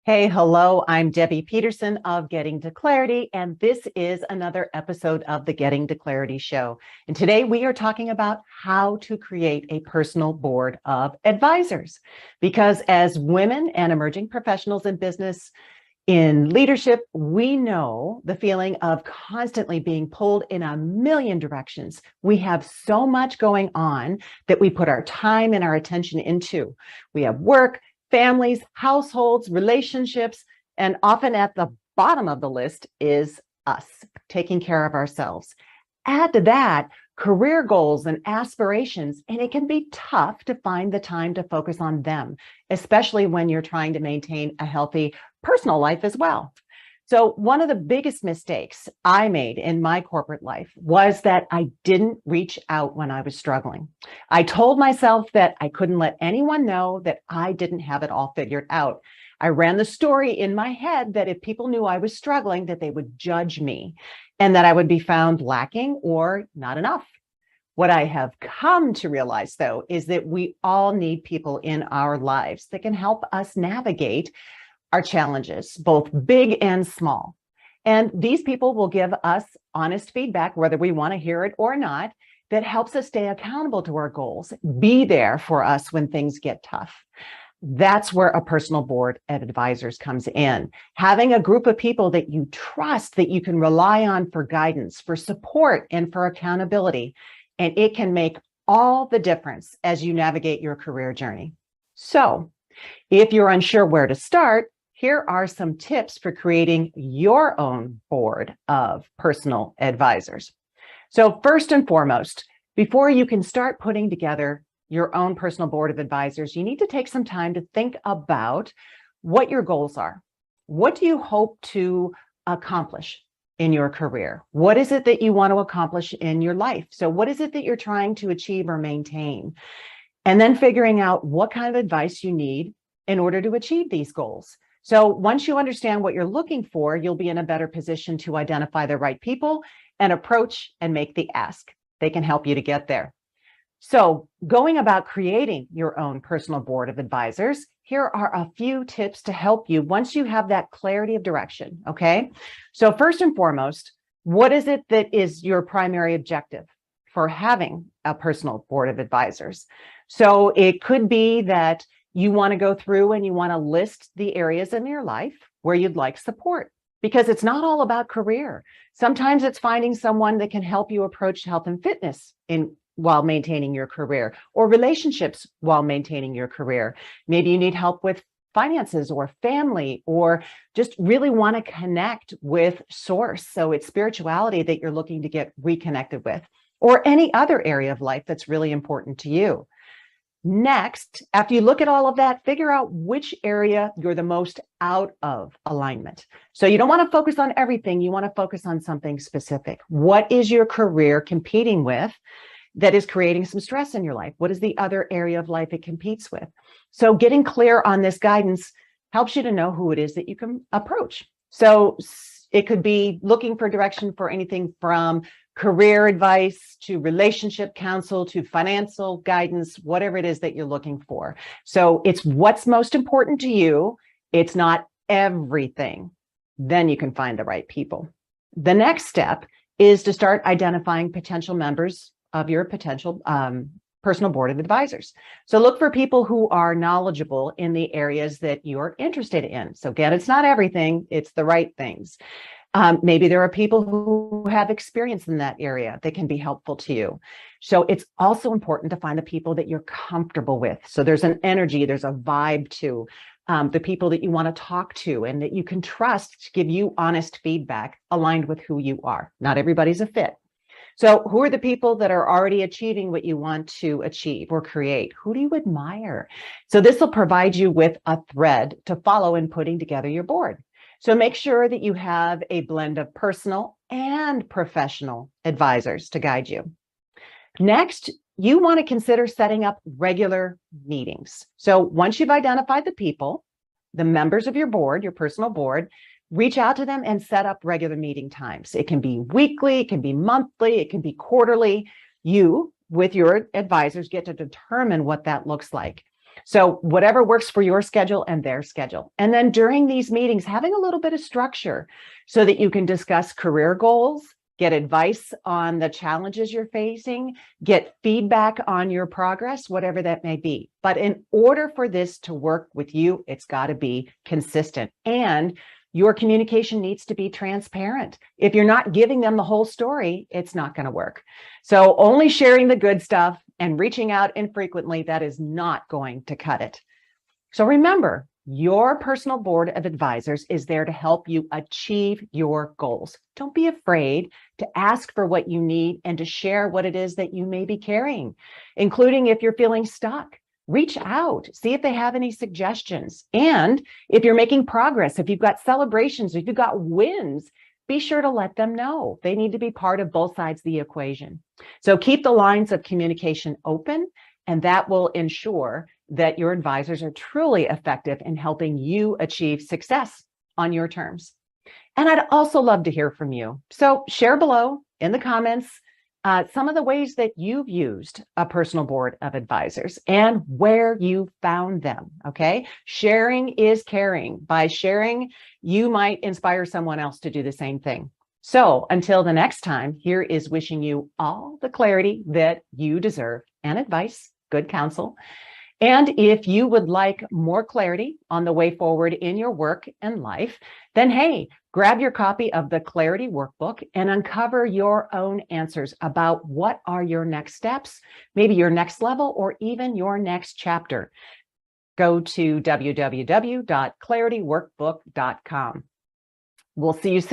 Hey, hello, I'm Debbie Peterson of Getting to Clarity, and this is another episode of the Getting to Clarity show. And today we are talking about how to create a personal board of advisors. Because as women and emerging professionals in business, in leadership, we know the feeling of constantly being pulled in a million directions. We have so much going on that we put our time and our attention into. We have work, families, households, relationships, and often at the bottom of the list is us, taking care of ourselves. Add to that career goals and aspirations, and it can be tough to find the time to focus on them, especially when you're trying to maintain a healthy personal life as well. So one of the biggest mistakes I made in my corporate life was that I didn't reach out when I was struggling. I told myself that I couldn't let anyone know that I didn't have it all figured out. I ran the story in my head that if people knew I was struggling, that they would judge me and that I would be found lacking or not enough. What I have come to realize, though, is that we all need people in our lives that can help us navigate our challenges, both big and small. And these people will give us honest feedback, whether we want to hear it or not, that helps us stay accountable to our goals, be there for us when things get tough. That's where a personal board of advisors comes in. Having a group of people that you trust, that you can rely on for guidance, for support, and for accountability. And it can make all the difference as you navigate your career journey. So if you're unsure where to start, here are some tips for creating your own board of personal advisors. So first and foremost, before you can start putting together your own personal board of advisors, you need to take some time to think about what your goals are. What do you hope to accomplish in your career? What is it that you want to accomplish in your life? So what is it that you're trying to achieve or maintain? And then figuring out what kind of advice you need in order to achieve these goals. So once you understand what you're looking for, you'll be in a better position to identify the right people and approach and make the ask. They can help you to get there. So going about creating your own personal board of advisors, here are a few tips to help you once you have that clarity of direction, okay? So first and foremost, what is it that is your primary objective for having a personal board of advisors? So it could be that you want to go through and you want to list the areas in your life where you'd like support, because it's not all about career. Sometimes it's finding someone that can help you approach health and fitness while maintaining your career, or relationships while maintaining your career. Maybe you need help with finances or family, or just really want to connect with source. So it's spirituality that you're looking to get reconnected with, or any other area of life that's really important to you. Next, after you look at all of that, figure out which area you're the most out of alignment. So you don't want to focus on everything. You want to focus on something specific. What is your career competing with that is creating some stress in your life? What is the other area of life it competes with? So getting clear on this guidance helps you to know who it is that you can approach. So it could be looking for direction for anything from career advice to relationship counsel to financial guidance, whatever it is that you're looking for. So it's what's most important to you. It's not everything. Then you can find the right people. The next step is to start identifying potential members of your potential personal board of advisors. So look for people who are knowledgeable in the areas that you're interested in. So again, it's not everything, it's the right things. Maybe there are people who have experience in that area that can be helpful to you. So it's also important to find the people that you're comfortable with. So there's an energy, there's a vibe to the people that you want to talk to and that you can trust to give you honest feedback aligned with who you are. Not everybody's a fit. So who are the people that are already achieving what you want to achieve or create? Who do you admire? So this will provide you with a thread to follow in putting together your board. So make sure that you have a blend of personal and professional advisors to guide you. Next, you want to consider setting up regular meetings. So once you've identified the people, the members of your board, your personal board, reach out to them and set up regular meeting times. It can be weekly, it can be monthly, it can be quarterly. You, with your advisors, get to determine what that looks like. So whatever works for your schedule and their schedule. And then during these meetings, having a little bit of structure so that you can discuss career goals, get advice on the challenges you're facing, get feedback on your progress, whatever that may be. But in order for this to work with you, it's got to be consistent. And your communication needs to be transparent. If you're not giving them the whole story, it's not going to work. So only sharing the good stuff and reaching out infrequently, that is not going to cut it. So remember, your personal board of advisors is there to help you achieve your goals. Don't be afraid to ask for what you need and to share what it is that you may be carrying, including if you're feeling stuck. Reach out, see if they have any suggestions. And if you're making progress, if you've got celebrations, if you've got wins, be sure to let them know. They need to be part of both sides of the equation. So keep the lines of communication open, and that will ensure that your advisors are truly effective in helping you achieve success on your terms. And I'd also love to hear from you. So share below in the comments some of the ways that you've used a personal board of advisors and where you found them, okay? Sharing is caring. By sharing, you might inspire someone else to do the same thing. So until the next time, here is wishing you all the clarity that you deserve and advice, good counsel. And if you would like more clarity on the way forward in your work and life, then hey, grab your copy of the Clarity Workbook and uncover your own answers about what are your next steps, maybe your next level, or even your next chapter. Go to www.clarityworkbook.com. We'll see you soon.